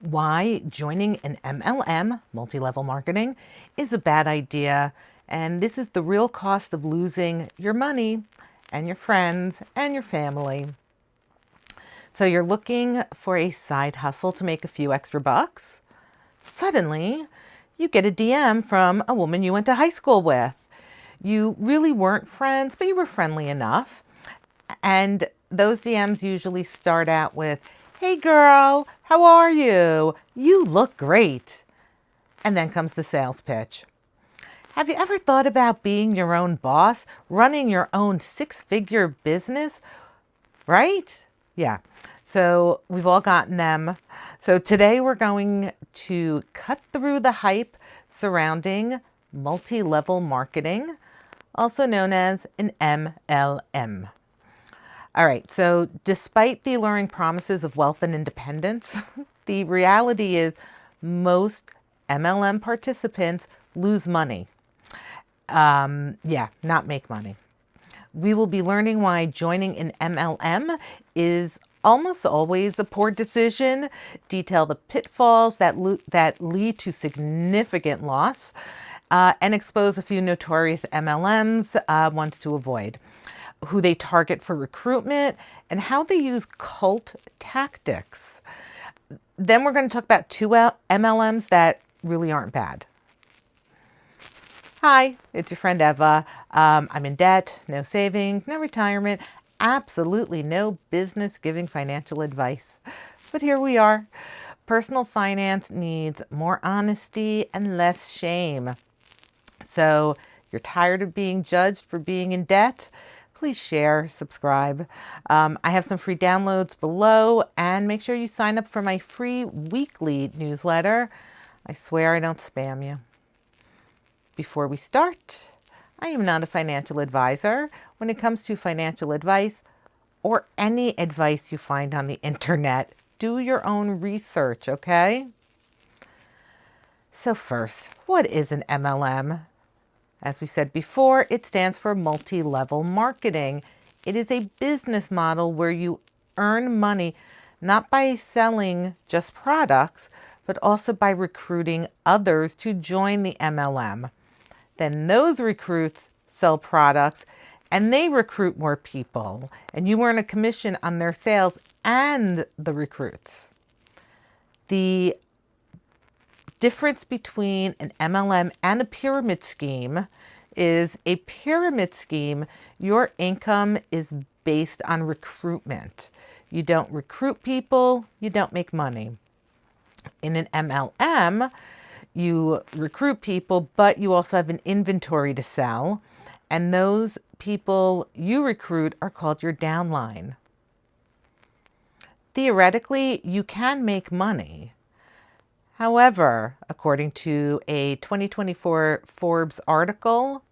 why joining an MLM, multi-level marketing, is a bad idea. And this is the real cost of losing your money and your friends and your family. So you're looking for a side hustle to make a few extra bucks. Suddenly, you get a DM from a woman you went to high school with. You really weren't friends, but you were friendly enough. And those DMs usually start out with, "Hey girl, how are you? You look great." And then comes the sales pitch. Have you ever thought about being your own boss, running your own six-figure business? Right? Yeah. So we've all gotten them. So today we're going to cut through the hype surrounding multi-level marketing, also known as an MLM. All right, so despite the alluring promises of wealth and independence, the reality is most MLM participants lose money. Not make money. We will be learning why joining an MLM is almost always a poor decision, detail the pitfalls that lead to significant loss, and expose a few notorious MLMs, ones to avoid, who they target for recruitment, and how they use cult tactics. Then we're going to talk about two MLMs that really aren't bad. Hi, it's your friend Eva. I'm in debt, no savings, no retirement, absolutely no business giving financial advice. But here we are. Personal finance needs more honesty and less shame. So you're tired of being judged for being in debt? Please share, subscribe. I have some free downloads below, and make sure you sign up for my free weekly newsletter. I swear I don't spam you. Before we start, I am not a financial advisor. When it comes to financial advice or any advice you find on the internet, do your own research, okay? So first, what is an MLM? As we said before, it stands for multi-level marketing. It is a business model where you earn money not by selling just products, but also by recruiting others to join the MLM. Then those recruits sell products and they recruit more people, and you earn a commission on their sales and the recruits. The difference between an MLM and a pyramid scheme is a pyramid scheme, your income is based on recruitment. You don't recruit people, you don't make money. In an MLM, you recruit people, but you also have an inventory to sell. And those people you recruit are called your downline. Theoretically, you can make money. However, according to a 2024 Forbes article,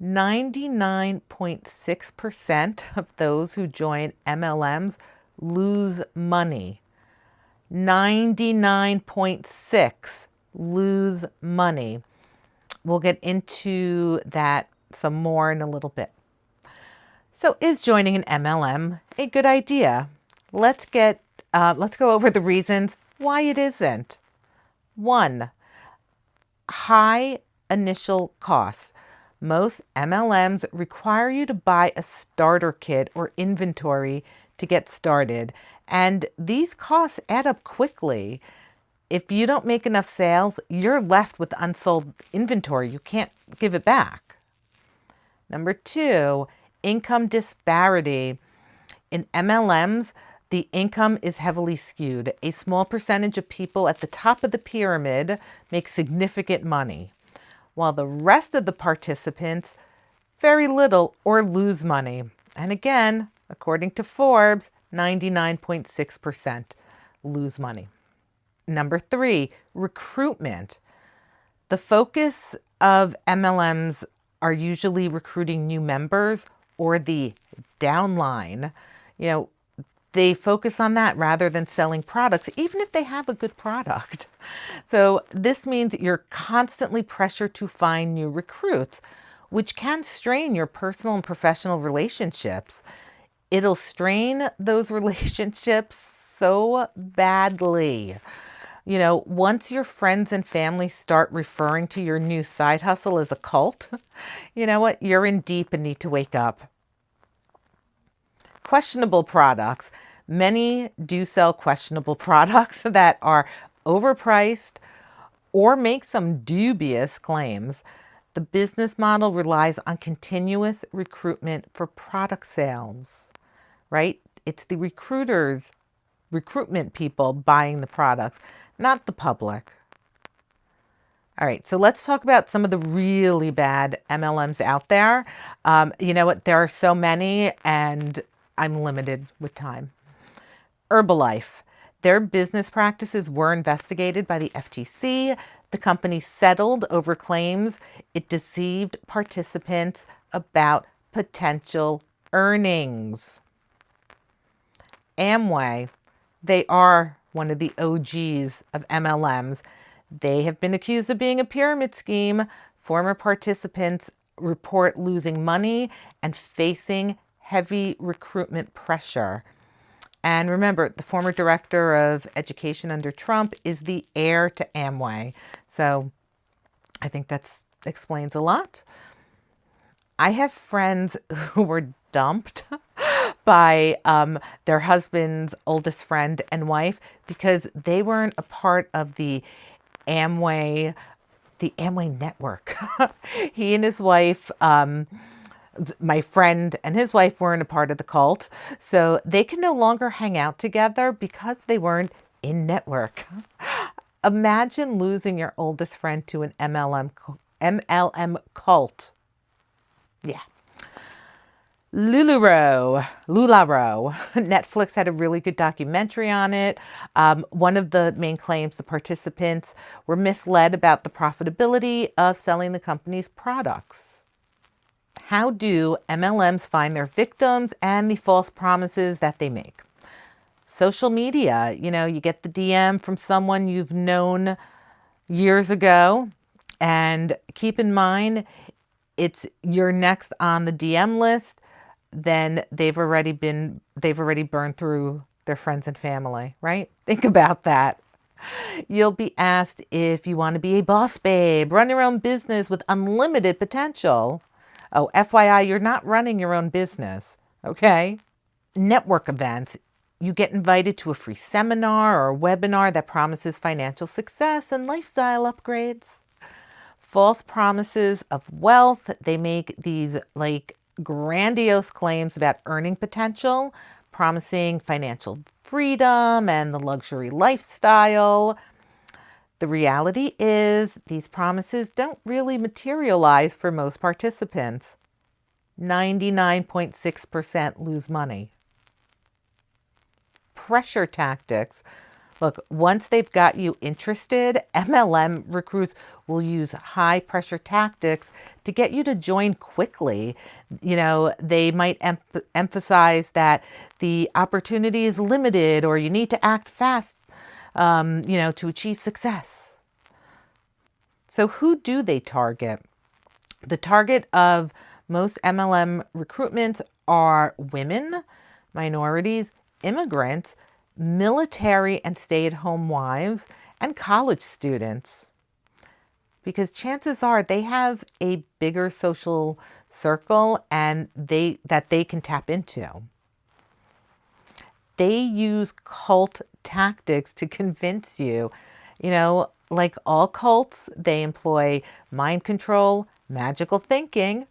99.6% of those who join MLMs lose money. 99.6 lose money. We'll get into that some more in a little bit. So is joining an MLM a good idea? Let's go over the reasons why it isn't. 1, high initial costs. Most MLMs require you to buy a starter kit or inventory to get started, and these costs add up quickly. If you don't make enough sales, you're left with unsold inventory. You can't give it back. Number 2, income disparity. In MLMs, the income is heavily skewed. A small percentage of people at the top of the pyramid make significant money, while the rest of the participants very little or lose money. And again, according to Forbes, 99.6% lose money. Number 3, recruitment. The focus of MLMs are usually recruiting new members or the downline. They focus on that rather than selling products, even if they have a good product. So this means you're constantly pressured to find new recruits, which can strain your personal and professional relationships. It'll strain those relationships so badly. Once your friends and family start referring to your new side hustle as a cult, you know what? You're in deep and need to wake up. Questionable products. Many do sell questionable products that are overpriced or make some dubious claims. The business model relies on continuous recruitment for product sales, right? It's the recruitment people buying the products, not the public. All right, so let's talk about some of the really bad MLMs out there. You know what? There are so many, and I'm limited with time. Herbalife. Their business practices were investigated by the FTC. The company settled over claims it deceived participants about potential earnings. Amway. They are one of the OGs of MLMs. They have been accused of being a pyramid scheme. Former participants report losing money and facing heavy recruitment pressure. And remember, the former director of education under Trump is the heir to Amway. So I think that explains a lot. I have friends who were dumped by their husband's oldest friend and wife because they weren't a part of the Amway network. He and his wife, my friend and his wife, weren't a part of the cult, so they can no longer hang out together because they weren't in network. Imagine losing your oldest friend to an MLM cult. Yeah. LuLaRoe. Netflix had a really good documentary on it. One of the main claims, the participants were misled about the profitability of selling the company's products. How do MLMs find their victims and the false promises that they make? Social media. You get the DM from someone you've known years ago, and keep in mind, you're next on the DM list. Then they've already burned through their friends and family, right? Think about that. You'll be asked if you want to be a boss babe, run your own business with unlimited potential. Oh, FYI, you're not running your own business, okay? Network events. You get invited to a free seminar or a webinar that promises financial success and lifestyle upgrades. False promises of wealth. They make these grandiose claims about earning potential, promising financial freedom and the luxury lifestyle. The reality is these promises don't really materialize for most participants. 99.6% lose money. Pressure tactics. Look, once they've got you interested, MLM recruits will use high pressure tactics to get you to join quickly. They might emphasize that the opportunity is limited or you need to act fast, to achieve success. So who do they target? The target of most MLM recruitments are women, minorities, immigrants, military and stay-at-home wives, and college students. Because chances are they have a bigger social circle and that they can tap into. They use cult tactics to convince you. Like all cults, they employ mind control, magical thinking,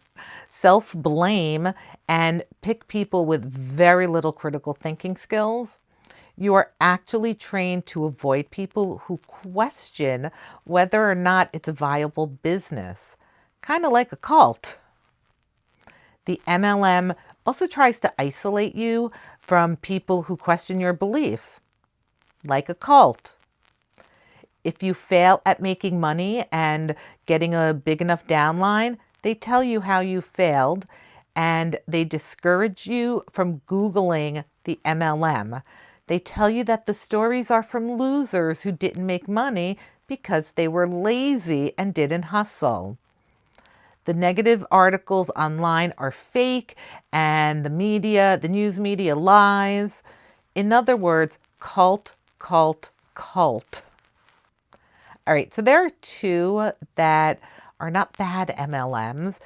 self-blame, and pick people with very little critical thinking skills. You are actually trained to avoid people who question whether or not it's a viable business, kind of like a cult. The MLM also tries to isolate you from people who question your beliefs, like a cult. If you fail at making money and getting a big enough downline, they tell you how you failed and they discourage you from Googling the MLM. They tell you that the stories are from losers who didn't make money because they were lazy and didn't hustle. The negative articles online are fake and the news media lies. In other words, cult, cult, cult. All right, so there are two that are not bad MLMs.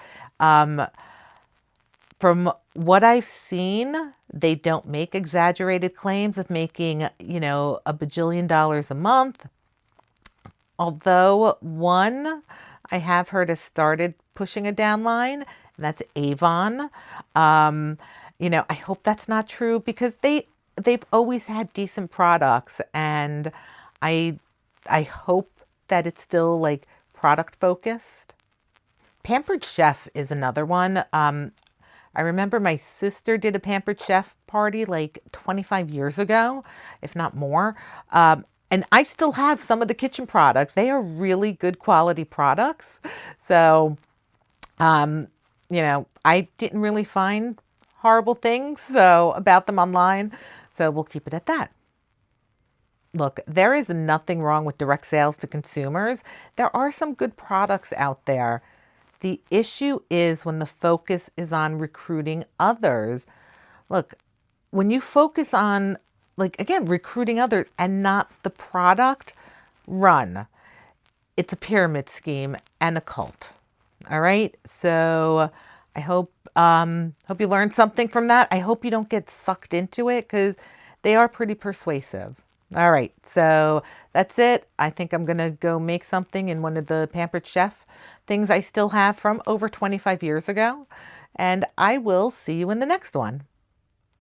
From what I've seen, they don't make exaggerated claims of making, a bajillion dollars a month. Although one I have heard has started pushing a downline, and that's Avon. I hope that's not true because they've always had decent products, and I I hope that it's still like product focused. Pampered Chef is another one. I remember my sister did a Pampered Chef party like 25 years ago, if not more. And I still have some of the kitchen products. They are really good quality products. So, I didn't really find horrible things about them online. So we'll keep it at that. Look, there is nothing wrong with direct sales to consumers. There are some good products out there. The issue is when the focus is on recruiting others. Look, when you focus on, like, again, recruiting others and not the product, run. It's a pyramid scheme and a cult. All right. So I hope you learned something from that. I hope you don't get sucked into it because they are pretty persuasive. All right, so that's it. I think I'm going to go make something in one of the Pampered Chef things I still have from over 25 years ago. And I will see you in the next one.